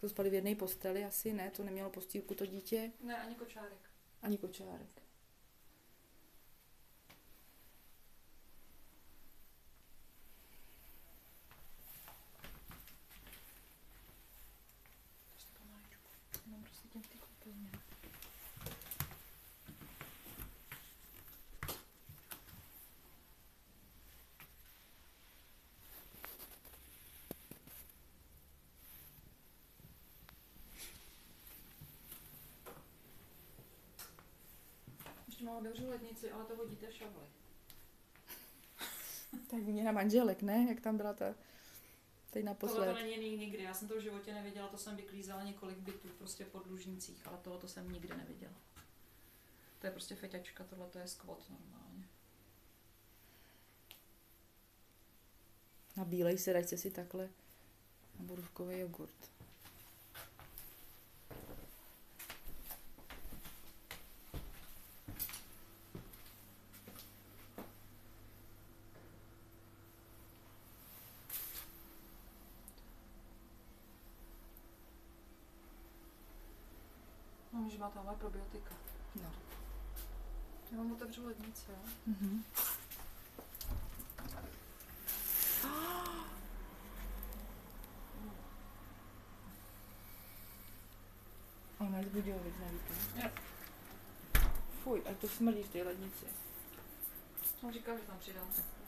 To spali v jedné posteli asi, ne? To nemělo postýlku to dítě? Ne, ani kočárek. Ani kočárek. Mám prostě těm ty koupelně. Ještě mám otevřu lednici, ale to hodíte šavli. Tak výměna manželek, ne? Jak tam byla ta... Teď naposled. Tohle to není nikdy, já jsem to v životě neviděla, to jsem vyklízela několik bytů prostě po dlužnících, ale tohle to jsem nikdy neviděla. To je prostě feťačka, tohle to je skvot normálně. Na bílej se dajte si takhle na borůvkový jogurt. No, že má tamhle probiotika. No. Já vám otevřu lednici, jo? Mhm. Ona je z Budějovic, nevíte? Jo. Fuj, a to smrdí v té lednici. On říkal, že tam přidáte.